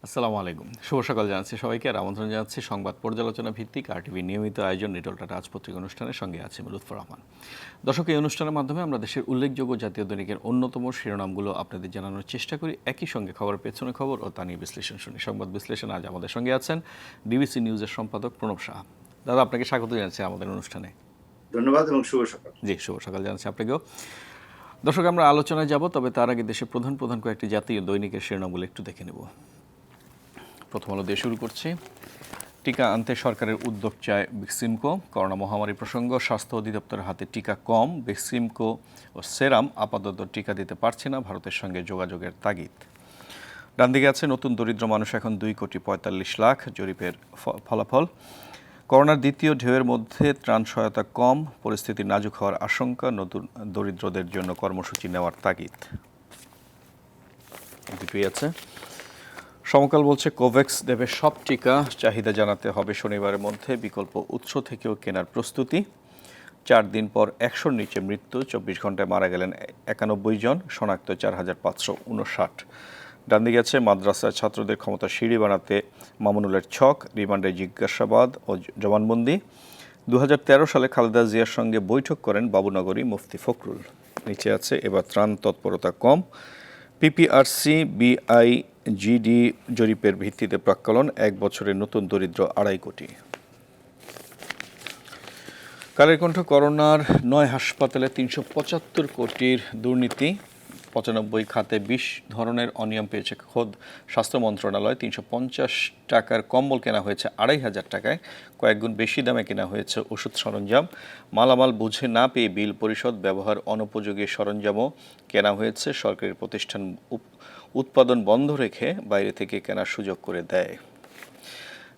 আসসালামু আলাইকুম। শুভ সকাল জানাচ্ছি সবাইকে আর আমন্ত্রণ জানাচ্ছি সংবাদ পর্যালোচনা ভিত্তিক আরটিভি নিয়মিত আয়োজন লিটল টাটা আজপত্রিক অনুষ্ঠানের সঙ্গে আছি লুৎফর রহমান। দর্শক, এই অনুষ্ঠানের মাধ্যমে আমরা দেশের উল্লেখযোগ্য জাতীয় দৈনিকের অন্যতম শিরোনামগুলো আপনাদের জানানোর চেষ্টা করি, একই সঙ্গে খবরের পেছনে খবর ও তা নিয়ে বিশ্লেষণ শুনি। সংবাদ বিশ্লেষণ আজ আমাদের সঙ্গে আছেন ডিবিসি নিউজের সম্পাদক প্রণব সাহা। দাদা, আপনাকে স্বাগত জানাচ্ছি আমাদের অনুষ্ঠানে। ধন্যবাদ এবং শুভ সকাল। জি, শুভ সকাল জানাচ্ছি আপনাকেও। দর্শক, আমরা আলোচনায় যাব, তবে তার আগে দেশের প্রধান প্রধান কয়েকটি জাতীয় দৈনিকের শিরোনামগুলো একটু দেখে নেব। প্রথম আলো দিয়ে শুরু করছি। টিকা আনতে সরকারের উদ্যোগ চায় বেক্সিমকো। করোনা মহামারী প্রসঙ্গ, স্বাস্থ্য অধিদপ্তরের হাতে টিকা কম, বেক্সিমকো ও সেরাম আপাতত টিকা দিতে পারছে না, ভারতের সঙ্গে যোগাযোগের তাগিদ। ডান দিকে আছে নতুন দরিদ্র মানুষ এখন 2,45,00,000 জরিপের ফলাফল। করোনার দ্বিতীয় ঢেউয়ের মধ্যে ত্রাণ সহায়তা কম, পরিস্থিতি নাজুক হওয়ার আশঙ্কা, নতুন দরিদ্রদের জন্য কর্মসূচি নেওয়ার তাগিদ। দুটোই আছে। সমকাল বলছে কোভ্যাক্স দেবে সব টিকা, চাহিদা জানাতে হবে শনিবারের মধ্যে, বিকল্প উৎস থেকেও কেনার প্রস্তুতি। 4 দিন পর 100-র নিচে মৃত্যু, 24 ঘন্টায় মারা গেলেন 91 জন, শনাক্ত 4,559। ডান দিকে আছে মাদ্রাসায় ছাত্রদের ক্ষমতা সিঁড়ি বানাতে মামুনুলের ছক, রিমান্ডে জিজ্ঞাসাবাদ ও জবানবন্দি। 2013 সালে খালেদা জিয়ার সঙ্গে বৈঠক করেন বাবুনগরী মুফতি ফখরুল। নিচে আছে এবার ত্রাণ তৎপরতা কম, পিপিআরসি বিআইজিডি জরিপের ভিত্তিতে প্রাক্কলন, 1 বছরে নতুন দরিদ্র 2.5 কোটি। কালের কণ্ঠ, করোনার 9 হাসপাতালে 375 কোটির দুর্নীতি, 95 খাতে 20 ধরনের অনিয়ম পেয়েছে খোদ স্বাস্থ্য মন্ত্রণালয়। 350 টাকার কম্বল কেনা হয়েছে 2,500 টাকায়, কয়েকগুণ বেশি দামে কেনা হয়েছে ওষুধ সরঞ্জাম। মালামাল বুঝে না পেয়ে বিল পরিশোধ, ব্যবহার অনুপযোগী সরঞ্জামও কেনা হয়েছে। সরকারি প্রতিষ্ঠান উৎপাদন বন্ধ রেখে বাইরে থেকে কেনার সুযোগ করে দেয়।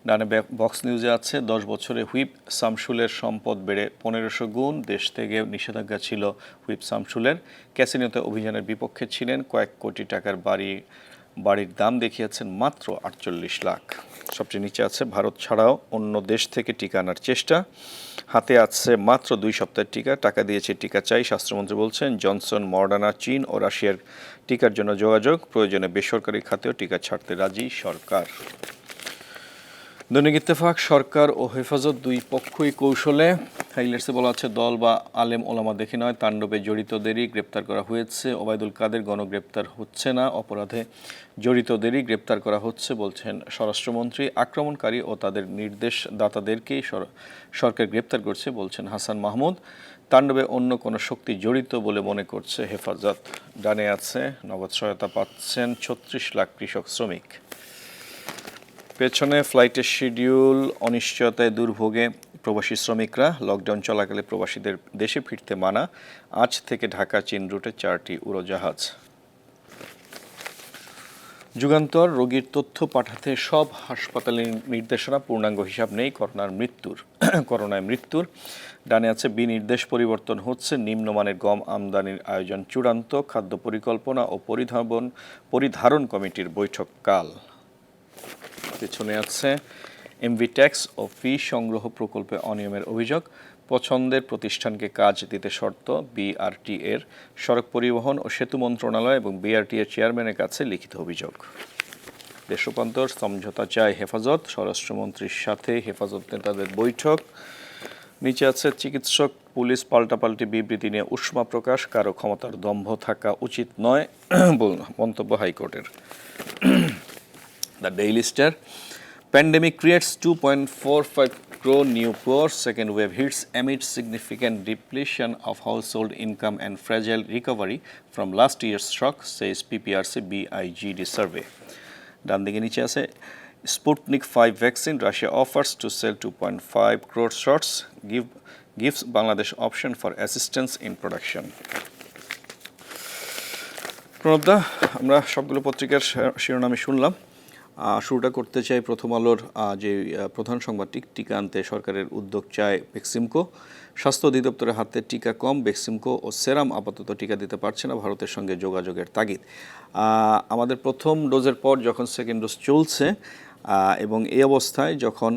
ডানে বক্স নিউজে আছে 10 বছরে হুইপ শামসুলের সম্পদ বেড়ে 1500 গুণ, দেশ থেকে নিষেধাজ্ঞা ছিল হুইপ শামসুলের। ক্যাসিনোতে অভিযানের বিপক্ষে ছিলেন, কয়েক কোটি টাকার বাড়ির দাম দেখিয়েছেন মাত্র 48 লাখ। সবচেয়ে নিচে আছে ভারত ছাড়াও অন্য দেশ থেকে টিকা আনার চেষ্টা, হাতে আছে মাত্র 2 সপ্তাহের টিকা, টাকা দিয়েছে টিকা চাই, স্বাস্থ্যমন্ত্রী বলছেন। জনসন, মডার্না, চীন ও রাশিয়ার টিকার জন্য যোগাযোগ, প্রয়োজনে বেসরকারি খাতেও টিকা ছাড়তে রাজি সরকার। দৈনিক ইত্তেফাক, সরকার ও হেফাজত দুই পক্ষই কৌশলে। হাইলাইটসে বলা আছে দল বা আলেম ওলামা দেখে নয়, তাণ্ডবে জড়িতদেরই গ্রেপ্তার করা হয়েছে। ওবায়দুল কাদের গণগ্রেপ্তার হচ্ছে না, অপরাধে জড়িতদেরই গ্রেপ্তার করা হচ্ছে বলছেন স্বরাষ্ট্রমন্ত্রী। আক্রমণকারী ও তাদের নির্দেশদাতাদেরকেই সরকার গ্রেপ্তার করছে বলছেন হাসান মাহমুদ। তাণ্ডবে অন্য কোনো শক্তি জড়িত বলে মনে করছে হেফাজত। ডানে আছে নগদ সহায়তা পাচ্ছেন 36 লাখ কৃষক শ্রমিক। পেছনে ফ্লাইটের শিডিউল, অনিশ্চয়তায় দুর্ভোগে প্রবাসী শ্রমিকরা। লকডাউন চলাকালে প্রবাসীদের দেশে ফিরতে মানা, আজ থেকে ঢাকা চীন রুটে 4টি উড়োজাহাজ। যুগান্তর, রোগীর তথ্য পাঠাতে সব হাসপাতালের নির্দেশনা, পূর্ণাঙ্গ হিসাব নেই করোনায় মৃত্যুর। ডানে আছে বিনির্দেশ পরিবর্তন হচ্ছে, নিম্নমানের গম আমদানির আয়োজন চূড়ান্ত, খাদ্য পরিকল্পনা ও পরিধারণ কমিটির বৈঠক কাল। পেছনে আছে এমভি ট্যাক্স ও ফি সংগ্রহ প্রকল্পে অনিয়মের অভিযোগ, পছন্দের প্রতিষ্ঠানকে কাজ দিতে শর্ত, বিআরটি এর। সড়ক পরিবহন ও সেতু মন্ত্রণালয় এবং বিআরটি এর চেয়ারম্যানের কাছে লিখিত অভিযোগ। দেশ রূপান্তর, সমঝোতা চায় হেফাজত, স্বরাষ্ট্রমন্ত্রীর সাথে হেফাজত নেতাদের বৈঠক। নিচে আছে চিকিৎসক পুলিশ পাল্টাপাল্টি বিবৃতি নিয়ে উষ্মা প্রকাশ, কারো ক্ষমতার দম্ভ থাকা উচিত নয় মন্তব্য হাইকোর্টের। The Daily Star, pandemic creates 2.45 crore new poor, second wave hits amid significant depletion of household income and fragile recovery from last year's shock, says PPRC BIGD survey. ডান দিকে নিচে আছে Sputnik 5 vaccine, Russia offers to sell 2.5 crore shots, gives Bangladesh option for assistance in production. প্রণবদা, আমরা সবগুলো পত্রিকার শিরোনামে শুনলাম। শুরুটা করতে চাই প্রথম আলোর যে প্রধান সংবাদটি, টিকা আনতে সরকারের উদ্যোগ চায় বেক্সিমকো। স্বাস্থ্য অধিদপ্তরের হাতে টিকা কম, বেক্সিমকো ও সেরাম আপাতত টিকা দিতে পারছে না, ভারতের সঙ্গে যোগাযোগের তাগিদ। আমাদের প্রথম ডোজের পর যখন সেকেন্ড ডোজ চলছে এবং এই অবস্থায় যখন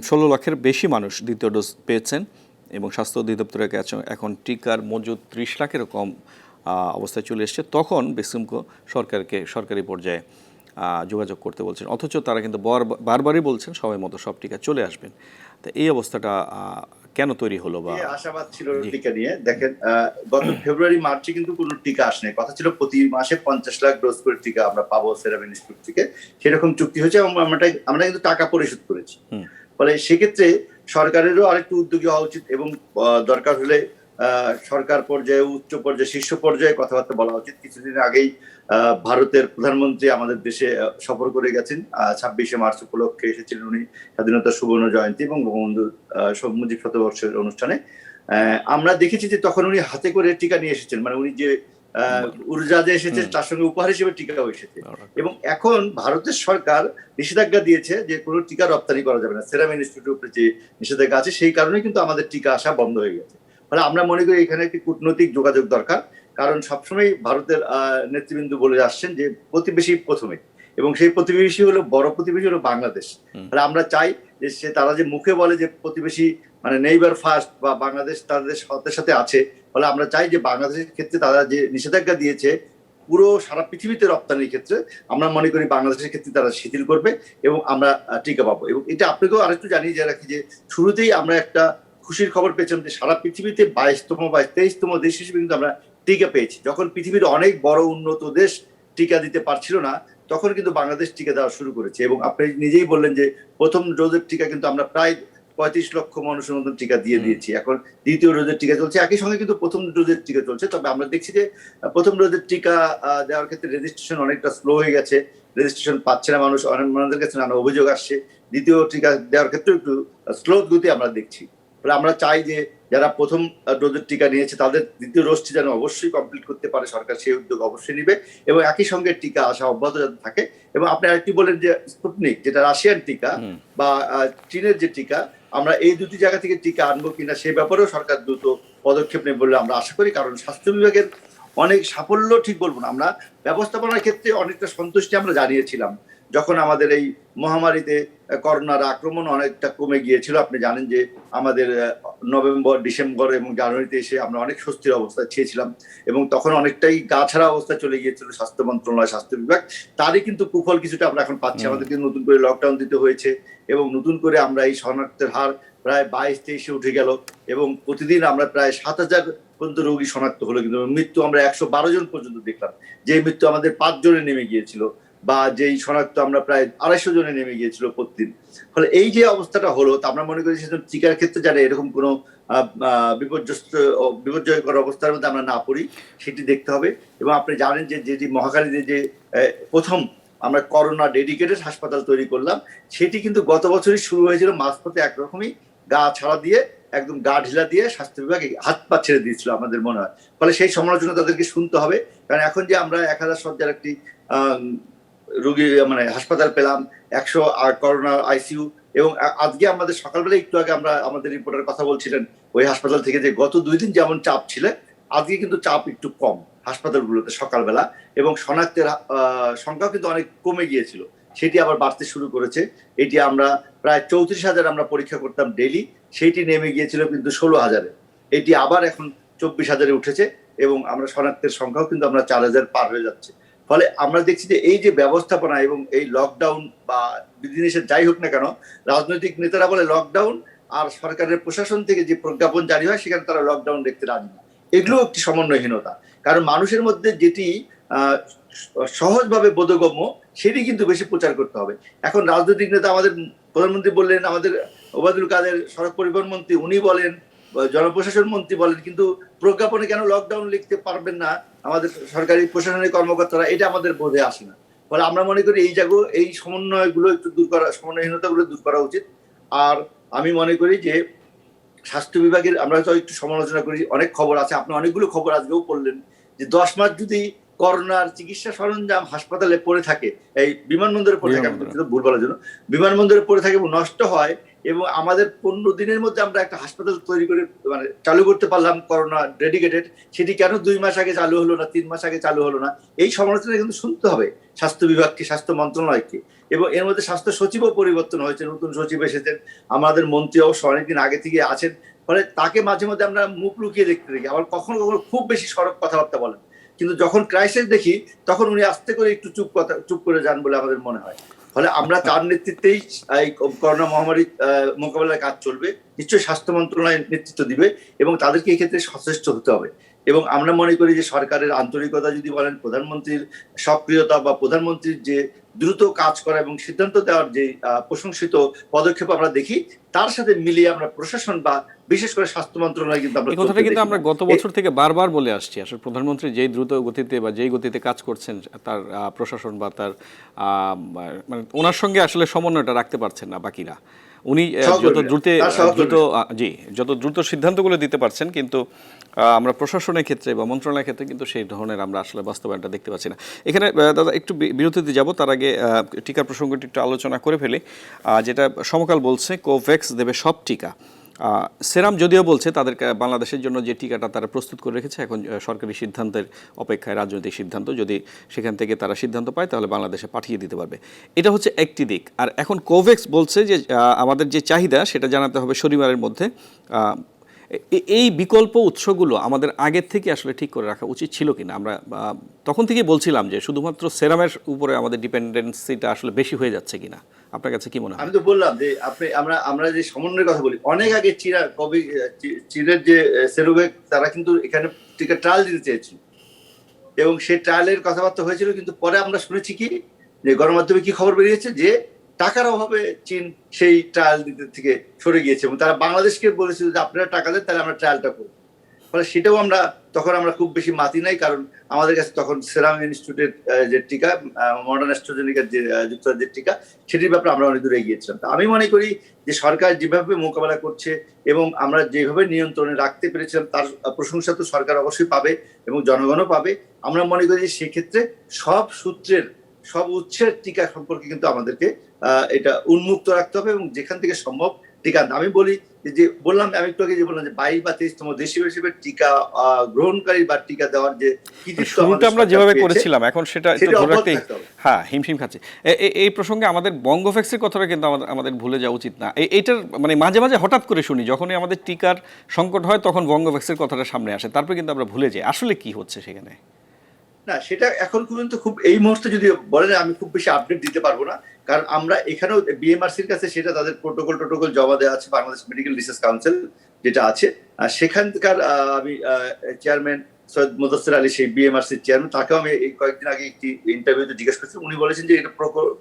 16 লাখের বেশি মানুষ দ্বিতীয় ডোজ পেয়েছেন এবং স্বাস্থ্য অধিদপ্তরের কাছে এখন টিকার মজুদ 30 লাখেরও কম অবস্থায় চলে এসছে, তখন বেক্সিমকো সরকারি পর্যায়ে যোগাযোগ করতে বলছেন, অথচ তারা কিন্তু বারবারই বলছেন সময় মতো সব টিকা চলে আসবেন। তো এই অবস্থাটা কেন তৈরি হলো? বা আশাবাদ ছিল টিকা নিয়ে। দেখেন, গত ফেব্রুয়ারি মার্চে কিন্তু কোনো টিকা আসেনি। কথা ছিল প্রতি মাসে 50 লাখ ডোজ করে টিকা আমরা পাবো সেরাম ইনস্টিটিউট থেকে। সেরকম চুক্তি হয়েছে এবং আমরা কিন্তু টাকা পরিশোধ করেছি। ফলে সেক্ষেত্রে সরকারেরও আরেকটু উদ্যোগী হওয়া উচিত এবং দরকার হলে সরকার পর্যায়ে, উচ্চ পর্যায়ে, শীর্ষ পর্যায়ে কথাবার্তা বলা উচিত। কিছুদিন আগেই ভারতের প্রধানমন্ত্রী আমাদের দেশে সফর করে গেছেন। 26শে মার্চ উপলক্ষে এসেছিলেন উনি, স্বাধীনতা সুবর্ণ জয়ন্তী এবং বঙ্গবন্ধু মুজিব শতবর্ষের অনুষ্ঠানে। আমরা দেখেছি যে তখন উনি হাতে করে টিকা নিয়ে এসেছেন, মানে উনি যে উড়োজাহাজে এসেছে তার সঙ্গে উপহার হিসেবে টিকাও এসেছে। এবং এখন ভারতের সরকার নিষেধাজ্ঞা দিয়েছে যে কোনো টিকা রপ্তানি করা যাবে না। সেরাম ইনস্টিটিউটের উপরে যে নিষেধাজ্ঞা আছে সেই কারণে কিন্তু আমাদের টিকা আসা বন্ধ হয়ে গেছে। ফলে আমরা মনে করি এখানে একটি কূটনৈতিক যোগাযোগ দরকার, কারণ সবসময় ভারতের নেতৃবৃন্দ বলে আসছেন যে প্রতিবেশী প্রথমে, এবং সেই প্রতিবেশী হলো, বড় প্রতিবেশী হলো বাংলাদেশ। তাহলে আমরা চাই যে তারা যে মুখে বলে যে প্রতিবেশী মানে নেইবার ফার্স্ট বা বাংলাদেশ তাদের সাথে সাথে আছে, ফলে আমরা চাই যে বাংলাদেশের ক্ষেত্রে তারা যে নিষেধাজ্ঞা দিয়েছে পুরো সারা পৃথিবীতে রপ্তানির ক্ষেত্রে, আমরা মনে করি বাংলাদেশের ক্ষেত্রে তারা শিথিল করবে এবং আমরা টিকা পাবো। এবং এটা আপনাকেও আরেকটু জানিয়ে রাখি যে শুরুতেই আমরা একটা খুশির খবর পেয়েছিলাম যে সারা পৃথিবীতে 22তম বা 23তম দেশ হিসেবে কিন্তু আমরা টিকা পেয়েছি। যখন পৃথিবীর অনেক বড় উন্নত দেশ টিকা দিতে পারছিল না, তখন কিন্তু বাংলাদেশ টিকা দেওয়া শুরু করেছে। এবং আপনি নিজেই বললেন যে প্রথম ডোজের টিকা কিন্তু আমরা প্রায় 35 লক্ষ মানুষের মতন টিকা দিয়ে দিয়েছি। এখন দ্বিতীয় ডোজের টিকা চলছে, একই সঙ্গে কিন্তু প্রথম ডোজের টিকা চলছে। তবে আমরা দেখছি যে প্রথম ডোজের টিকা দেওয়ার ক্ষেত্রে রেজিস্ট্রেশন অনেকটা স্লো হয়ে গেছে, রেজিস্ট্রেশন পাচ্ছে না মানুষ, অনেকের কাছে নানা অভিযোগ আসছে। দ্বিতীয় টিকা দেওয়ার ক্ষেত্রে একটু স্লো গতি আমরা দেখছি। ফলে আমরা চাই যে যারা প্রথম ডোজের টিকা নিয়েছে তাদের দ্বিতীয় ডোজটি যেন অবশ্যই কমপ্লিট করতে পারে, সরকার সেই উদ্যোগ অবশ্যই নিবে এবং একই সঙ্গে টিকা আসা অব্যাহত যাতে থাকে। এবং আপনি আরেকটি বলেন যে স্পুটনিক, যেটা রাশিয়ান টিকা বা চীনের যে টিকা, আমরা এই দুটি জায়গা থেকে টিকা আনবো কিনা সে ব্যাপারেও সরকার দ্রুত পদক্ষেপ নেবে বলে আমরা আশা করি। কারণ স্বাস্থ্য বিভাগের অনেক সাফল্য ঠিক বলবো না, আমরা ব্যবস্থাপনার ক্ষেত্রে অনেকটা সন্তুষ্টি আমরা জানিয়েছিলাম যখন আমাদের এই মহামারীতে করোনার আক্রমণ অনেকটা কমে গিয়েছিল। আপনি জানেন যে আমাদের নভেম্বর, ডিসেম্বর এবং জানুয়ারিতে এসে আমরা অনেক স্বস্তির অবস্থায় ছিলাম এবং তখন অনেকটাই গা ছাড়া অবস্থায় চলে গিয়েছিল স্বাস্থ্য মন্ত্রণালয়, স্বাস্থ্য বিভাগ। তারই কিন্তু কুফল কিছুটা আমরা এখন পাচ্ছি। আমাদেরকে নতুন করে লকডাউন দিতে হয়েছে এবং নতুন করে আমরা এই শনাক্তের হার প্রায় 22-23-এ উঠে গেল এবং প্রতিদিন আমরা প্রায় 7,000 পর্যন্ত রোগী শনাক্ত হলো, কিন্তু মৃত্যু আমরা 112 জন পর্যন্ত দেখলাম, যে মৃত্যু আমাদের 5 জনে নেমে গিয়েছিল, বা যেই শনাক্ত আমরা প্রায় 250 জনে নেমে গিয়েছিল প্রতিদিন। ফলে এই যে অবস্থাটা হলো, তা আমরা মনে করি সেজন্য টিকার ক্ষেত্রে যারা এরকম কোনো বিপর্যয়কর অবস্থার মধ্যে আমরা না পড়ি সেটি দেখতে হবে। এবং আপনি জানেন যে যেটি মহাখালীতে যে প্রথম আমরা করোনা ডেডিকেটেড হাসপাতাল তৈরি করলাম, সেটি কিন্তু গত বছরই শুরু হয়েছিল। মাঝপথে একরকমই গা ছাড়া দিয়ে, একদম গা ঢিলা দিয়ে স্বাস্থ্য বিভাগ হাত পা ছেড়ে দিয়েছিল আমাদের মনে হয়। ফলে সেই সমালোচনা তাদেরকে শুনতে হবে, কারণ এখন যে আমরা 1000 সজ্জার একটি রোগী মানে হাসপাতাল পেলাম, 100 করোনা আইসিইউ, এবং আজকে আমাদের সকালবেলা একটু আগে আমরা আমাদের রিপোর্টার কথা বলছিলেন ওই হাসপাতাল থেকে যে গত 2 দিন যেমন চাপ ছিল, আজকে কিন্তু চাপ একটু কম হাসপাতালগুলোতে সকালবেলা, এবং শনাক্তের সংখ্যাও কিন্তু অনেক কমে গিয়েছিল, সেটি আবার বাড়তে শুরু করেছে। এটি আমরা প্রায় 34,000 আমরা পরীক্ষা করতাম ডেইলি, সেইটি নেমে গিয়েছিল কিন্তু 16,000-এ, এটি আবার এখন 24,000-এ উঠেছে এবং আমরা শনাক্তের সংখ্যাও কিন্তু আমরা 4,000 পার হয়ে যাচ্ছে। ফলে আমরা দেখছি যে এই যে ব্যবস্থাপনা এবং এই লকডাউন বা বিধিনিষেধ যাই হোক না কেন, রাজনৈতিক নেতারা বলে লকডাউন, আর সরকারের প্রশাসন থেকে যে প্রজ্ঞাপন জারি হয় সেখানে তারা লকডাউন দেখতে রাজি না। এগুলো একটি সমন্বয়হীনতা, কারণ মানুষের মধ্যে যেটি সহজভাবে বোধগম্য সেটি কিন্তু বেশি প্রচার করতে হবে। এখন রাজনৈতিক নেতা, আমাদের প্রধানমন্ত্রী বললেন, আমাদের ওবায়দুল কাদের সড়ক পরিবহন মন্ত্রী উনি বলেন, জনপ্রশাসন মন্ত্রী বলেন, কিন্তু প্রজ্ঞাপনে কেন লকডাউন লিখতে পারবেন না আমাদের সরকারি প্রশাসনিক কর্মকর্তারা, এটা আমাদের বোধে আসে না। ফলে আমরা মনে করি এই সমন্বয়গুলো একটু দূর করা, সমন্বয়হীনতাগুলো দূর করা উচিত। আর আমি মনে করি যে স্বাস্থ্য বিভাগের আমরা তো একটু সমালোচনা করি, অনেক খবর আছে, আপনি অনেকগুলো খবর আজকেও পড়লেন যে 10 মাস যদি করোনার চিকিৎসা সরঞ্জাম হাসপাতালে পড়ে থাকে, এই বিমানবন্দরে পড়ে থাকে, আমি ভুল বলার জন্য বিমানবন্দরে পড়ে থাকে এবং নষ্ট হয়, এবং আমাদের 15 দিনের মধ্যে আমরা একটা হাসপাতাল তৈরি করে মানে চালু করতে পারলাম করোনা ডেডিকেটেড, সেটি কেন 2 মাস আগে চালু হলো না, 3 মাস আগে চালু হলো না? এই সমালোচনা কিন্তু শুনতে হবে স্বাস্থ্য বিভাগকে, স্বাস্থ্য মন্ত্রণালয়কে। এবং এর মধ্যে স্বাস্থ্য সচিবও পরিবর্তন হয়েছে, নতুন সচিব এসেছেন, আমাদের মন্ত্রী অবশ্য অনেকদিন আগে থেকে আছেন, ফলে তাকে মাঝে মধ্যে আমরা মুখ লুকিয়ে দেখতে দেখি, আবার কখনো কখনো খুব বেশি সড়ক কথাবার্তা বলেন। কিন্তু যখন ক্রাইসিস দেখি তখন উনি আস্তে করে একটু চুপ করে যান বলে আমাদের মনে হয়। ফলে আমরা তার নেতৃত্বেই এই করোনা মহামারী মোকাবেলায় কাজ চলবে। নিশ্চয়ই স্বাস্থ্য মন্ত্রণালয় নেতৃত্ব দিবে এবং তাদেরকে এই ক্ষেত্রে সচেষ্ট হতে হবে। এবং আমরা মনে করি যে সরকারের আন্তরিকতা যদি বলেন, প্রধানমন্ত্রীর সক্রিয়তা বা প্রধানমন্ত্রীর যে দ্রুত কাজ করা এবং সিদ্ধান্ত দেওয়ার যে প্রশংসিত পদক্ষেপ আমরা দেখি, তার সাথে মিলিয়ে আমরা প্রশাসন বা বিশেষ করে স্বাস্থ্য মন্ত্রণালয় কিন্তু আমরা এই কথাটা কিন্তু আমরা গত বছর থেকে বারবার বলে আসছি। আসলে প্রধানমন্ত্রী যেই দ্রুত গতিতে বা যেই গতিতে কাজ করছেন, তার প্রশাসন বা তার মানে ওনার সঙ্গে আসলে সমন্বয়টা রাখতে পারছেন না বাকিরা। উনি যত দ্রুত সিদ্ধান্তগুলো দিতে পারছেন, কিন্তু আমরা প্রশাসনের ক্ষেত্রে বা মন্ত্রণালয়ের ক্ষেত্রে কিন্তু সেই ধরনের আমরা আসলে বাস্তবায়নটা দেখতে পাচ্ছি না। এখানে দাদা একটু বিরতিতে যাব, তার আগে টিকার প্রসঙ্গটি একটু আলোচনা করে ফেলি। যেটা সমকাল বলছে কোভ্যাক্স দেবে সব টিকা। সেরাম যদিও বলছে তাদের বাংলাদেশের জন্য যে টিকাটা তারা প্রস্তুত করে রেখেছে, এখন সরকারি সিদ্ধান্তের অপেক্ষায়, রাজনৈতিক সিদ্ধান্ত, যদি সেখান থেকে তারা সিদ্ধান্ত পায় তাহলে বাংলাদেশে পাঠিয়ে দিতে পারবে। এটা হচ্ছে একটি দিক। আর এখন কোভ্যাক্স বলছে যে আমাদের যে চাহিদা সেটা জানাতে হবে শনিবারের মধ্যে। এই বিকল্প উৎসগুলো আমাদের আগের থেকে আসলে ঠিক করে রাখা উচিত ছিল কিনা? আমরা তখন থেকেই বলছিলাম যে শুধুমাত্র সেরামের উপরে আমাদের ডিপেন্ডেন্সিটা আসলে বেশি হয়ে যাচ্ছে কিনা। আপনার কাছে কি মনে হয়? আমি তো বললাম যে আমরা যে সমন্বয়ের কথা বলি, অনেক আগে চীনের যে সেরোভেক তারা কিন্তু এখানে টিকা ট্রায়াল দিতে চেয়েছিল এবং সেই ট্রায়ালের কথাবার্তা হয়েছিল, কিন্তু পরে আমরা শুনেছি কি যে গণমাধ্যমে কি খবর বেরিয়েছে যে টাকার অভাবে চীন সেই ট্রায়াল দিতে থেকে সরে গিয়েছে এবং তারা বাংলাদেশকে বলেছিল যে আপনারা টাকা দেন তাহলে আমরা ট্রায়ালটা করব। ফলে সেটাও তখন আমরা খুব বেশি মাতি নাই, কারণ আমাদের কাছে তখন সেরাম ইনস্টিটিউটের যে টিকা, মডার্ন অ্যাস্ট্রাজেনেকার যে যুক্তরাজ্যের টিকা, সেটির ব্যাপারে আমরা অনেক দূরে এগিয়েছিলাম। আমি মনে করি যে সরকার যেভাবে মোকাবেলা করছে এবং আমরা যেভাবে নিয়ন্ত্রণে রাখতে পেরেছিলাম তার প্রশংসা তো সরকার অবশ্যই পাবে এবং জনগণও পাবে। আমরা মনে করি যে সেক্ষেত্রে সব উৎসের টিকা সম্পর্কে কিন্তু আমাদেরকে এটা উন্মুক্ত রাখতে হবে এবং যেখান থেকে সম্ভব টিকা। আমি বলি যে বললাম, আমি একটু আগে যে বললাম যে 22 বা 23তম দেশীয় হিসেবে টিকা গ্রহণকারী বা টিকা দেওয়ার যে শুরুটা আমরা যেভাবে করেছিলাম এখন সেটা ধরে রাখতেই হিমশিম খাচ্ছে। এই প্রসঙ্গে আমাদের বঙ্গোভ্যাক্সের কথাটা কিন্তু আমাদের ভুলে যাওয়া উচিত না। এইটার মানে মাঝে মাঝে হঠাৎ করে শুনি, যখনই আমাদের টিকার সংকট হয় তখন বঙ্গোভ্যাক্সের কথাটা সামনে আসে, তারপরে কিন্তু আমরা ভুলে যাই আসলে কি হচ্ছে সেখানে। না, সেটা এখন পর্যন্ত খুব এই মুহূর্তে যদি বলেন আমি খুব বেশি আপডেট দিতে পারবো না, কারণ আমরা এখানেও বিএমআরসির কাছে সেটা তাদের প্রোটোকল জমা দেওয়া আছে, বাংলাদেশ মেডিকেল রিসার্চ কাউন্সিল যেটা আছে সেখানকার আমি চেয়ারম্যান সৈয়দ মুদাসসির আলী, সেই বিএমআরসির চেয়ারম্যান, তাকেও আমি এই কয়েকদিন আগে একটি ইন্টারভিউতে জিজ্ঞেস করছিলাম। উনি বলেছেন যে এটা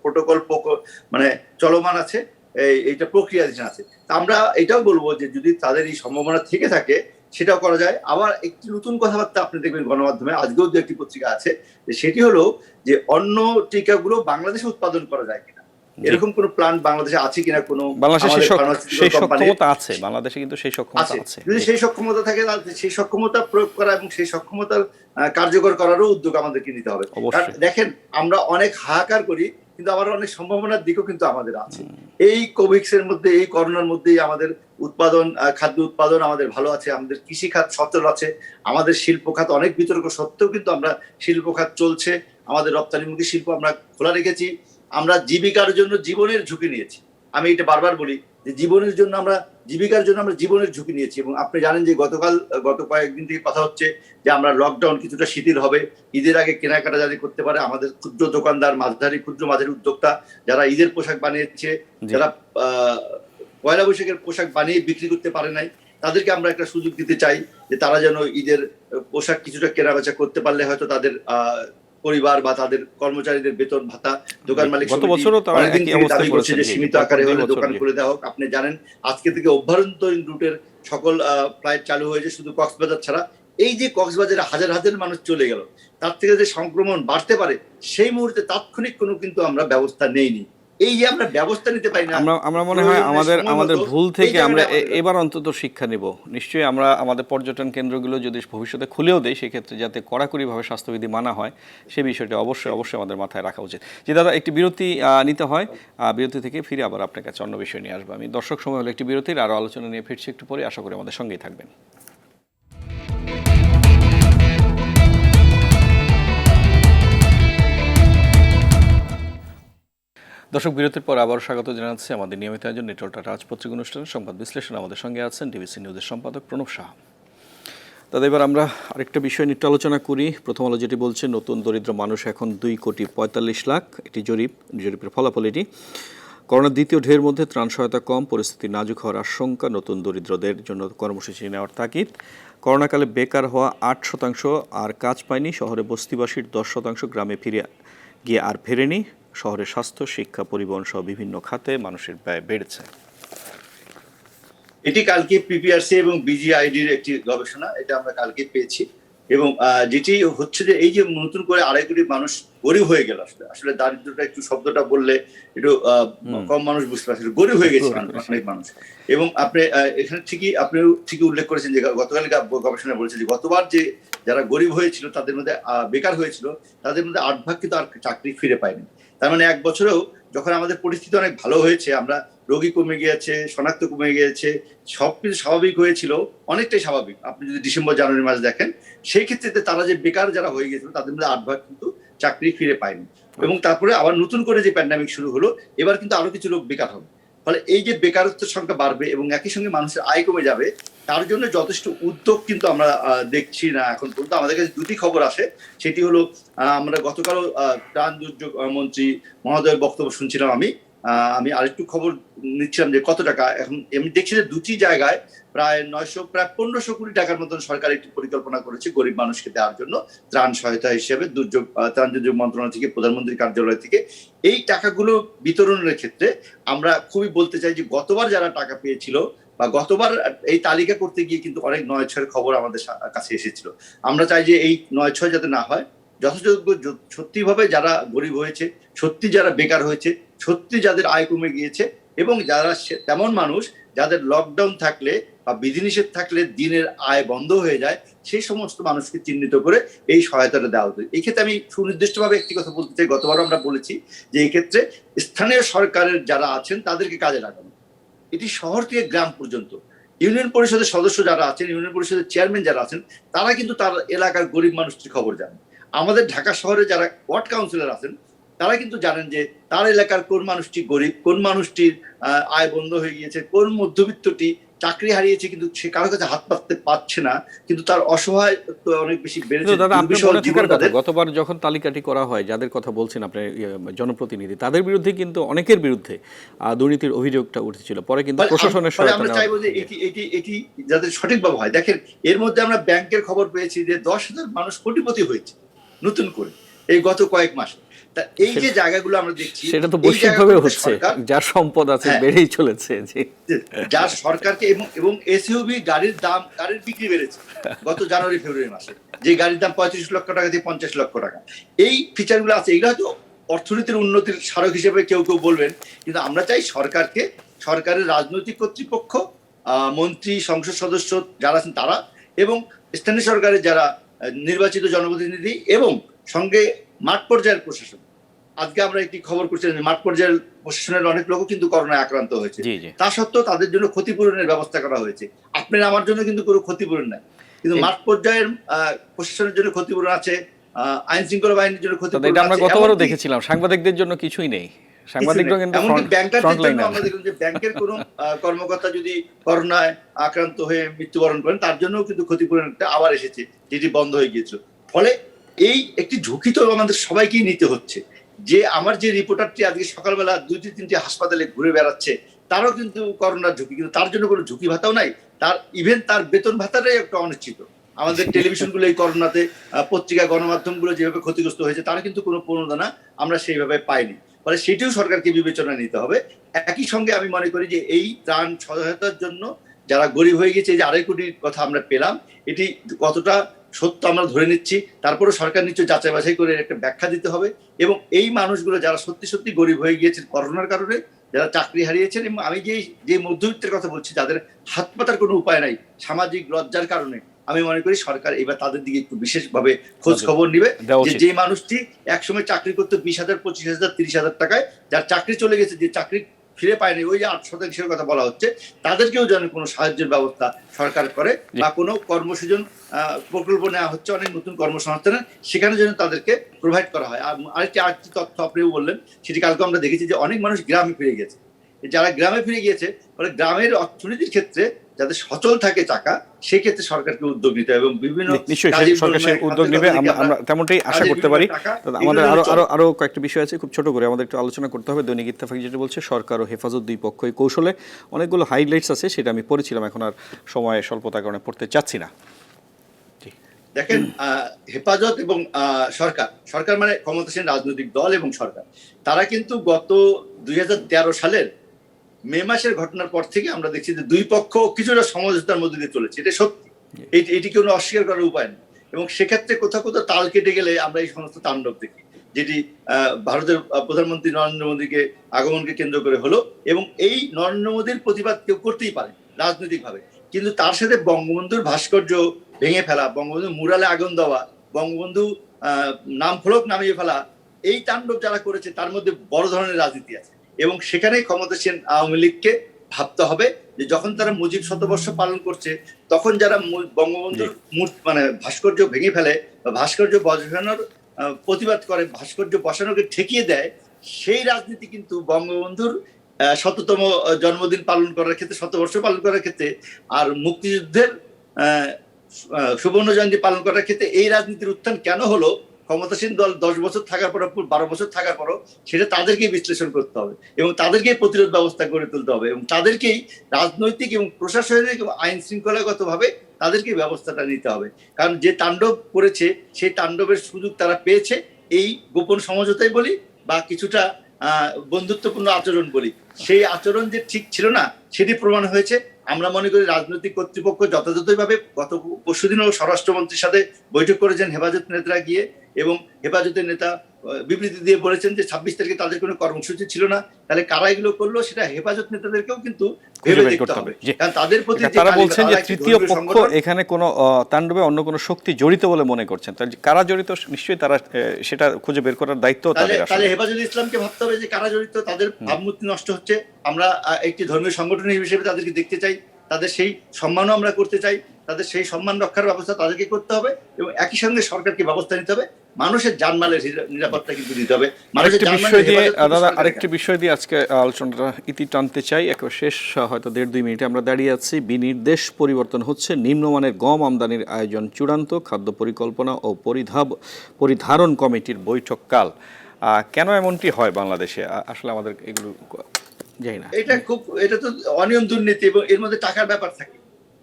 প্রোটোকল মানে চলমান আছে, এইটা প্রক্রিয়াধীন আছে। আমরা এটাও বলবো যে যদি তাদের এই সম্ভাবনা থেকে থাকে সেটাও করা যায়। আবার একটি নতুন কথাবার্তা আপনি দেখবেন গণমাধ্যমে, আজকেও দু একটি পত্রিকা আছে, সেটি হলো যে অন্য টিকাগুলো বাংলাদেশে উৎপাদন করা যায় কিনা, এরকম কোন প্ল্যান বাংলাদেশে আছে কিনা। কোনো সেই সক্ষমতা আছে বাংলাদেশে, কিন্তু সেই সক্ষমতা আছে। যদি সেই সক্ষমতা থাকে তাহলে সেই সক্ষমতা প্রয়োগ করা এবং সেই সক্ষমতার কার্যকর করারও উদ্যোগ আমাদেরকে নিতে হবে। দেখেন, আমরা অনেক হাহাকার করি কিন্তু আবার অনেক সম্ভাবনার দিকও কিন্তু আমাদের আছে। এই কোভিডের মধ্যে, এই করোনার মধ্যেই আমাদের খাদ্য উৎপাদন আমাদের ভালো আছে, আমাদের কৃষি খাত সচল আছে, আমাদের শিল্প খাত অনেক বিতর্ক সত্ত্বেও কিন্তু আমরা শিল্প খাত চলছে, আমাদের রপ্তানিমুখী শিল্প আমরা খোলা রেখেছি, আমরা জীবিকার জন্য জীবনের ঝুঁকি নিয়েছি। আমি এটা বারবার বলি যে জীবিকার জন্য আমরা জীবনের ঝুঁকি নিয়েছি। এবং আপনি জানেন যে গত কয়েকদিন থেকে কথা হচ্ছে যে আমরা লকডাউন কিছুটা শিথিল হবে, ঈদের আগে কেনাকাটা যারা করতে পারে, আমাদের ক্ষুদ্র দোকানদার, ক্ষুদ্র মাঝারি উদ্যোক্তা যারা ঈদের পোশাক বানিয়েছে, যারা পয়লা বৈশাখের পোশাক বানিয়ে বিক্রি করতে পারে নাই, তাদেরকে আমরা একটা সুযোগ দিতে চাই যে তারা যেন ঈদের পোশাক কিছুটা কেনাবেচা করতে পারলে হয়তো তাদের পরিবার বা তাদের কর্মচারীদের বেতন ভাতা, দোকান মালিক অনেকদিন থেকে দাবি করছে যে সীমিত আকারে হলে দোকান খুলে দেওয়া হোক। আপনি জানেন আজকে থেকে অভ্যন্তরীণ রুটের সকল ফ্লাইট চালু হয়েছে, শুধু কক্সবাজার ছাড়া। এই যে কক্সবাজারে হাজার হাজার মানুষ চলে গেল, তার থেকে যে সংক্রমণ বাড়তে পারে সেই মুহূর্তে তাৎক্ষণিক কোনো কিন্তু আমরা ব্যবস্থা নেইনি। এই যে আমরা ব্যবস্থা নিতে পারি না, আমরা মনে হয় আমাদের ভুল থেকে আমরা এবার অন্তত শিক্ষা নেব। নিশ্চয়ই আমরা আমাদের পর্যটন কেন্দ্রগুলো যদি ভবিষ্যতে খুলেও দেয়, সেক্ষেত্রে যাতে কড়াকড়িভাবে স্বাস্থ্যবিধি মানা হয় সেই বিষয়টা অবশ্যই আমাদের মাথায় রাখা উচিত। যে দাদা একটি বিরতি নিতে হয়, বিরতি থেকে ফিরে আবার আপনার কাছে অন্য বিষয় নিয়ে আসবো আমি। দর্শক, সময় হলো একটি বিরতির, আরও আলোচনা নিয়ে ফিরছি একটু পরে। আশা করি আমাদের সঙ্গেই থাকবেন। দর্শক, বিরতির পর আবার স্বাগত জানাচ্ছি আমাদের নিয়মিত আয়োজন নেটওয়ার্ক টাটা আজ পত্রিকা অনুষ্ঠানের সংবাদ বিশ্লেষণ। আমাদের সঙ্গে আছেন ডিবিসি নিউজের সম্পাদক প্রণব সাহা। দাদা, এবার আমরা আরেকটা বিষয় নিয়ে একটু আলোচনা করি। প্রথম আলো যেটি বলছে, নতুন দরিদ্র মানুষ এখন 2,45,00,000। এটি জরিপের ফলাফল এটি। করোনার দ্বিতীয় ঢেউয়ের মধ্যে ত্রাণ সহায়তা কম, পরিস্থিতি নাজুক হওয়ার আশঙ্কা, নতুন দরিদ্রদের জন্য কর্মসূচি নেওয়ার তাগিদ। করোনাকালে বেকার হওয়া 8%, আর কাজ পায়নি। শহরে বস্তিবাসীর 10%, গ্রামে ফিরে গিয়ে আর ফেরেনি। শহরে স্বাস্থ্য, শিক্ষা, পরিবহন সহ বিভিন্ন খাতে মানুষের ব্যয় বেড়েছে। এটি কালকে পিপিআরসি এবং বিজিআইডির একটি গবেষণা, এটা আমরা কালকে পেয়েছি। এবং যেটি হচ্ছে যে এই যে নতুন করে 2.5 কোটি মানুষ গরিব হয়ে গেল, আসলে দারিদ্রটা একটু শব্দটা বললে একটু কম মানুষ বুঝতে পারছে, গরিব হয়ে গেছে অনেক মানুষ। এবং আপনি এখানে ঠিকই উল্লেখ করেছেন যে গতকাল গবেষণা বলেছে যে গতবার যে যারা গরিব হয়েছিল তাদের মধ্যে বেকার হয়েছিল তাদের মধ্যে 8 ভাগ কিন্তু আর চাকরি ফিরে পায়নি। তার মানে 1 বছরেও যখন আমাদের পরিস্থিতি অনেক ভালো হয়েছে, আমরা রোগী কমে গিয়েছে, শনাক্ত কমে গিয়েছে, সবকিছু স্বাভাবিক হয়েছিল, অনেকটাই স্বাভাবিক। আপনি যদি ডিসেম্বর জানুয়ারি মাস দেখেন, সেই ক্ষেত্রে তারা যে বেকার যারা হয়ে গেছিল তাদের মধ্যে 8 ভাগ কিন্তু চাকরি ফিরে পায়নি। এবং তারপরে আবার নতুন করে যে প্যান্ডামিক শুরু হলো, এবার কিন্তু আরো কিছু লোক বেকার হবে। ফলে এই যে বেকারত্বের সংখ্যা বাড়বে এবং একই সঙ্গে মানুষের আয় কমে যাবে, তার জন্য যথেষ্ট উদ্যোগ কিন্তু আমরা দেখছি না এখন পর্যন্ত। আমাদের কাছে দুটি খবর আসে, সেটি হলো আমরা গতকালও ত্রাণ দুর্যোগ মন্ত্রী মহোদয়ের বক্তব্য শুনছিলাম। আমি আরেকটু খবর নিচ্ছিলাম যে কত টাকা এখন আমি দেখছি যে দুটি জায়গায় প্রায় 1500 কোটি টাকার মতন সরকার একটি পরিকল্পনা করেছে গরিব মানুষকে দেওয়ার জন্য ত্রাণ সহায়তা হিসেবে, ত্রাণ দুর্যোগ মন্ত্রণালয় থেকে, প্রধানমন্ত্রীর কার্যালয় থেকে। এই টাকাগুলো বিতরণের ক্ষেত্রে আমরা খুবই বলতে চাই যে গতবার যারা টাকা পেয়েছিল বা গতবার এই তালিকা করতে গিয়ে কিন্তু অনেক 9-6 খবর আমাদের কাছে এসেছিল। আমরা চাই যে এই 9-6 যাতে না হয়, যথাযোগ্য সত্যিভাবে যারা গরিব হয়েছে, সত্যি যারা বেকার হয়েছে, সত্যি যাদের আয় কমে গিয়েছে এবং যারা তেমন মানুষ যাদের লকডাউন থাকলে বা বিধিনিষেধ থাকলে দিনের আয় বন্ধ হয়ে যায়, সেই সমস্ত মানুষকে চিহ্নিত করে এই সহায়তাটা দেওয়া হতো। এই ক্ষেত্রে আমি সুনির্দিষ্টভাবে একটি কথা বলতে চাই, গতবারও আমরা বলেছি যে এই ক্ষেত্রে স্থানীয় সরকারের যারা আছেন তাদেরকে কাজে লাগানো। এটি শহর থেকে গ্রাম পর্যন্ত ইউনিয়ন পরিষদের সদস্য যারা আছেন, ইউনিয়ন পরিষদের চেয়ারম্যান যারা আছেন, তারা কিন্তু তার এলাকার গরিব মানুষটির খবর জানেন। আমাদের ঢাকা শহরে যারা ওয়ার্ড কাউন্সিলর আছেন, তারা কিন্তু জানেন যে তার এলাকার কোন মানুষটি গরিব, কোন মানুষটির আয় বন্ধ হয়ে গিয়েছে, কোন মধ্যবিত্তটি চাকরি হারিয়েছে কিন্তু সে কারো কাছে হাত পাততে পারছে না, কিন্তু তার অসহায় অনেক বেশি বেড়েছে। গতবার যখন তালিকাটি করা হয়, যাদের কথা বলছেন আপনি জনপ্রতিনিধি, তাদের বিরুদ্ধে কিন্তু অনেকের বিরুদ্ধে দুর্নীতির অভিযোগটা উঠেছিল। পরে কিন্তু প্রশাসনের সহায়তা আমরা চাইবো যে এটি যাতে সঠিকভাবে হয়। দেখেন, এর মধ্যে আমরা ব্যাংকের খবর পেয়েছি যে 10,000 মানুষ কোটিপতি হয়েছে নতুন করে এই গত কয়েক মাসে। এই যে জায়গাগুলো আমরা দেখছি, সেটা তো বৈশ্বিকভাবে হচ্ছে, যার সম্পদ আছে বেড়েই চলেছে। যার সরকারকে এবং এসইউভি গাড়ির বিক্রি বেড়েছে গত জানুয়ারি ফেব্রুয়ারি মাসে, যে গাড়ির দাম 35 লক্ষ টাকা থেকে 50 লক্ষ টাকা। এই ফিচারগুলো আছে, এগুলো হয়তো অর্থনীতির উন্নতির স্মারক হিসেবে কেউ কেউ বলবেন, কিন্তু আমরা চাই সরকারের রাজনৈতিক কর্তৃপক্ষ, মন্ত্রী, সংসদ সদস্য যারা আছেন তারা, এবং স্থানীয় সরকারের যারা নির্বাচিত জনপ্রতিনিধি, এবং সঙ্গে মাঠ পর্যায়ের প্রশাসন। আজকে আমরা একটি খবর করছিলাম যে মাঠ পর্যায়ের প্রশাসনের অনেক লোক কিন্তু করোনায় আক্রান্ত হয়েছে, তা সত্ত্বেও তাদের জন্য ক্ষতিপূরণের ব্যবস্থা করা হয়েছে। আপনার আমার জন্য কিন্তু কোনো ক্ষতিপূরণ নাই, কিন্তু মাঠ পর্যায়ের প্রশাসনের জন্য ক্ষতিপূরণ আছে, আইন শৃঙ্খলা বাহিনীর জন্য ক্ষতিপূরণ আছে। আমরা গতবারও দেখেছিলাম সাংবাদিকদের জন্য কিছুই নেই। ব্যাংকের কোন কর্মকর্তা যদি করোনায় আক্রান্ত হয়ে মৃত্যুবরণ করেন, তার জন্য কিন্তু ক্ষতিপূরণ আবার এসেছে, যেটি বন্ধ হয়ে গিয়েছিল। ফলে এই একটি ঝুঁকি তো আমাদের সবাইকেই নিতে হচ্ছে। যে আমার যে রিপোর্টারটি আজকে সকালবেলা 2-3টি হাসপাতালে ঘুরে বেড়াচ্ছে, তারও কিন্তু করোনার ঝুঁকি, কিন্তু তার জন্য কোনো ঝুঁকি ভাতাও নাই। তার বেতন ভাতাটাই একটা অনিশ্চিত। আমাদের টেলিভিশনগুলো এই করোনাতে, পত্রিকা গণমাধ্যমগুলো যেভাবে ক্ষতিগ্রস্ত হয়েছে, তারা কিন্তু কোনো প্রণোদনা আমরা সেইভাবে পাইনি। ফলে সেটিও সরকারকে বিবেচনা নিতে হবে। একই সঙ্গে আমি মনে করি যে এই ত্রাণ সহায়তার জন্য যারা গরিব হয়ে গেছে, এই যে 2.5 কোটির কথা আমরা পেলাম, এটি কতটা সত্য আমরা ধরে নিচ্ছি, তারপরে সরকার নিশ্চয় যাচাই বাছাই করে একটা ব্যাখ্যা দিতে হবে। এবং এই মানুষগুলো যারা সত্যি সত্যি গরিব হয়ে গিয়েছেন করোনার কারণে, যারা চাকরি হারিয়েছেন, এবং আমি যে মধ্যবিত্তের কথা বলছি, যাদের হাত পাতার কোনো উপায় নাই সামাজিক লজ্জার কারণে, আমি মনে করি সরকার এবার তাদের দিকে একটু বিশেষভাবে খোঁজ খবর নিবে। যে মানুষটি একসময় চাকরি করতে 20,000, 25,000, 30,000 টাকায়, যার চাকরি চলে গেছে, যে চাকরি ফিরে পায়নি, ওই যে 8% কথা বলা হচ্ছে, তাদেরকেও যেন কোনো সাহায্যের ব্যবস্থা সরকার করে, বা কোনো কর্মসৃজন প্রকল্প নেওয়া হচ্ছে অনেক নতুন কর্মসংস্থানের, সেখানে যেন তাদেরকে প্রোভাইড করা হয়। আর আরেকটি তথ্য আপনিও বললেন, সেটি কালকে আমরা দেখেছি যে অনেক মানুষ গ্রামে ফিরে গেছে। যারা গ্রামে ফিরে গিয়েছে, ফলে গ্রামের অর্থনীতির ক্ষেত্রে যাতে সচল থাকে টাকা, সেক্ষেত্রে সরকারকে উদ্যোগ নিতে হবে এবং বিভিন্ন নিশ্চয়ই কাজের সরকার সেই জন্য উদ্যোগ নেবে, আমরা তেমনটাই আশা কাজের করতে পারি। বিভিন্ন টাকা, আমাদের এগুলো আরো চলে। আরো আরো কয়েকটা বিষয় আছে, খুব ছোট করে আমাদের একটু আলোচনা করতে হবে। দৈনিক ইত্তেফাক যেটা বলছে, সরকার ও হেফাজত দুই পক্ষই কৌশলে, অনেকগুলো হাইলাইটস আছে, সেটা আমি পড়েছিলাম, এখন আর সময় স্বল্পতার কারণে পড়তে চাচ্ছি না। দেখেন, হেফাজত এবং সরকার মানে ক্ষমতাসীন রাজনৈতিক দল এবং সরকার, তারা কিন্তু গত 2013 সালের মে মাসের ঘটনার পর থেকে আমরা দেখছি যে দুই পক্ষ কিছুটা সমঝোতার মধ্যে দিয়ে চলেছে। এটা সত্যি, এটি কোনো অস্বীকার করার উপায় নেই। এবং সেক্ষেত্রে কোথাও কোথাও তাল কেটে গেলে আমরা এই সমস্ত তাণ্ডব দেখি, যেটি ভারতের প্রধানমন্ত্রী নরেন্দ্র মোদীকে আগমনকে কেন্দ্র করে হলো। এবং এই নরেন্দ্র মোদীর প্রতিবাদ কেউ করতেই পারে রাজনৈতিকভাবে, কিন্তু তার সাথে বঙ্গবন্ধুর ভাস্কর্য ভেঙে ফেলা, বঙ্গবন্ধু মুরালে আগুন দেওয়া, বঙ্গবন্ধু নাম ফলক নামিয়ে ফেলা, এই তাণ্ডব যারা করেছে তার মধ্যে বড় ধরনের রাজনীতি আছে। এবং সেখানে ক্ষমতাসীন আওয়ামী লীগকে ভাবতে হবে যে যখন তারা মুজিব শতবর্ষ পালন করছে, তখন যারা বঙ্গবন্ধুর মানে ভাস্কর্য ভেঙে ফেলে বা ভাস্কর্য বসানোর প্রতিবাদ করে, ভাস্কর্য বসানোকে ঠেকিয়ে দেয়, সেই রাজনীতি কিন্তু বঙ্গবন্ধুর 100তম জন্মদিন পালন করার ক্ষেত্রে, শতবর্ষ পালন করার ক্ষেত্রে, আর মুক্তিযুদ্ধের সুবর্ণ জয়ন্তী পালন করার ক্ষেত্রে এই রাজনীতির উত্থান কেন হলো, ক্ষমতাসীন দল 10 বছর থাকার পর, 12 বছর থাকার পরও, সেটা তাদেরকেই বিশ্লেষণ করতে হবে এবং তাদেরকেই প্রতিরোধ ব্যবস্থা গড়ে তুলতে হবে এবং তাদেরকেই রাজনৈতিক এবং প্রশাসনিক এবং আইন শৃঙ্খলাগত ভাবে তাদেরকে ব্যবস্থাটা নিতে হবে। কারণ যে তাণ্ডব করেছে, সেই তাণ্ডবের সুযোগ তারা পেয়েছে এই গোপন সমঝোতাই বলি বা কিছুটা বন্ধুত্বপূর্ণ আচরণ বলি, সেই আচরণ যে ঠিক ছিল না সেটি প্রমাণ হয়েছে। আমরা মনে করি রাজনৈতিক কর্তৃপক্ষ যথাযথভাবে গত পরশুদিনও স্বরাষ্ট্রমন্ত্রীর সাথে বৈঠক করেছেন হেফাজত নেতারা গিয়ে, এবং হেফাজতের নেতা বিবৃতি দিয়ে বলেছেন যে 26 তারিখে তাদের কোনো কর্মসূচি ছিল না। তাহলে কারা এগুলো করলো সেটা হেফাজত নেতাদেরকেও কিন্তু ভেবে দেখতে হবে, কারণ তাদের প্রতি তারা বলছেন যে তৃতীয় পক্ষ এখানে কোনো তাণ্ডবে অন্য কোনো শক্তি জড়িত বলে মনে করছেন। তাহলে কারা জড়িত, নিশ্চয়ই তারা সেটা খুঁজে বের করার দায়িত্ব তাদের। তাহলে হেফাজত ইসলামকে ভাবতে হবে যে কারা জড়িত, তাদের ভাবমূর্তি নষ্ট হচ্ছে। আমরা একটি ধর্মীয় সংগঠন হিসেবে তাদেরকে দেখতে চাই, তাদের সেই সম্মানও আমরা করতে চাই, তাদের সেই সম্মান রক্ষার ব্যবস্থা তাদেরকে করতে হবে এবং একই সঙ্গে সরকারকে ব্যবস্থা নিতে হবে, মানুষের জানমালের নিরাপত্তা কিন্তু দিতে হবে। আরেকটি বিষয় দিয়ে আজকে আলোচনাটা ইতি টানতে চাই, একবার শেষ হয়তো 1.5-2 মিনিটে আমরা দাঁড়িয়ে আছি। বিনির্দেশ পরিবর্তন হচ্ছে, নিম্নমানের গম আমদানির আয়োজন চূড়ান্ত, খাদ্য পরিকল্পনা ও পরিধারণ কমিটির বৈঠক কাল। কেন এমনটি হয় বাংলাদেশে? আসলে আমাদের এগুলো জানি না। এটা তো অনিয়ম, দুর্নীতি এবং এর মধ্যে টাকার ব্যাপার থাকে,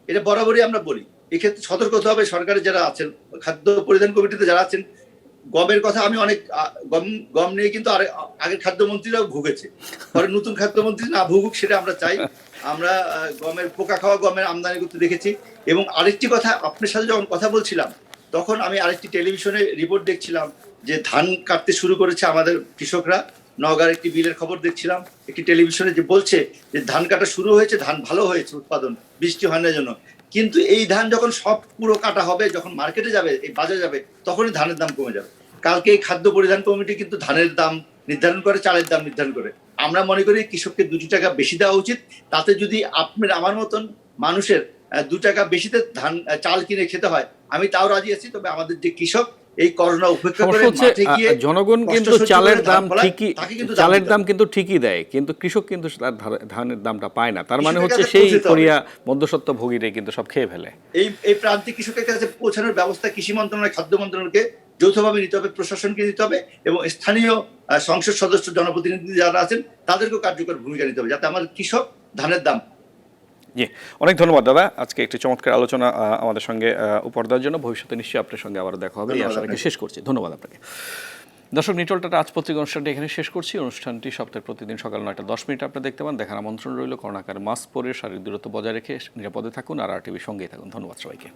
এটা বরাবরই আমরা বলি। এক্ষেত্রে সতর্ক হতে হবে সরকারের যারা আছেন, খাদ্য পরিধান কমিটিতে যারা আছেন। গমের কথা আমি অনেক গম নিয়ে কিন্তু আগের খাদ্যমন্ত্রীরাও ভুগেছে, পরে নতুন খাদ্যমন্ত্রী না ভুগুক সেটা আমরা চাই। আমরা গমের পোকা খাওয়া গমের আমদানি করতে দেখেছি। এবং আরেকটি কথা, আপনার সাথে যখন কথা বলছিলাম তখন আমি আরেকটি টেলিভিশনে রিপোর্ট দেখছিলাম যে ধান কাটতে শুরু করেছে আমাদের কৃষকরা। নওগাঁর একটি বিলের খবর দেখছিলাম একটি টেলিভিশনে, যে বলছে যে ধান কাটা শুরু হয়েছে, ধান ভালো হয়েছে উৎপাদন, বৃষ্টি হয় না জন্য। কিন্তু এই ধান যখন সব পুরো কাটা হবে, যখন মার্কেটে যাবে, এই বাজারে যাবে, তখনই ধানের দাম কমে যাবে। কালকে এই খাদ্য পরিধান কমিটি কিন্তু ধানের দাম নির্ধারণ করে, চালের দাম নির্ধারণ করে। আমরা মনে করি কৃষককে 2 টাকা বেশি দেওয়া উচিত। তাতে যদি আপনার আমার মতন মানুষের 2 টাকা বেশিতে চাল কিনে খেতে হয়, আমি তাও রাজি আছি। তবে আমাদের যে কৃষক এই করোনা উপেক্ষা করে মাঠে গিয়ে, জনগণ কিন্তু চালের দাম কিন্তু ঠিকই দেয়, কিন্তু কৃষক কিন্তু তার ধানের দামটা পায় না। তার মানে হচ্ছে সেই কোরিয়া মধ্যস্বত্ব ভোগীরা কিন্তু সব খেয়ে ফেলে। এই প্রান্তিক কৃষকের কাছে পৌঁছানোর ব্যবস্থা কৃষি মন্ত্রণালয়, খাদ্য মন্ত্রণালয়কে যৌথভাবে নিতে হবে, প্রশাসনকে নিতে হবে এবং স্থানীয় সংসদ সদস্য, জনপ্রতিনিধি যারা আছেন তাদেরকেও কার্যকর ভূমিকা নিতে হবে, যাতে আমার কৃষক ধানের দাম। জি, অনেক ধন্যবাদ দাদা, আজকে একটি চমৎকার আলোচনা আমাদের সঙ্গে উপহার দেওয়ার জন্য। ভবিষ্যতে নিশ্চয়ই আপনার সঙ্গে আবার দেখা হবে, এই আশা রেখে শেষ করছি। ধন্যবাদ আপনাকে। দর্শক, নিটল টাটা আজ পত্রিকা অনুষ্ঠানটি এখানে শেষ করছি। অনুষ্ঠানটি সপ্তাহে প্রতিদিন সকাল 9:10 আপনারা দেখতে পান। দেখার আমন্ত্রণ রইল। করোনাকার মাস্ক পরে শারীরিক দূরত্ব বজায় রেখে নিরাপদে থাকুন আর RTV সঙ্গেই থাকুন। ধন্যবাদ সবাইকে।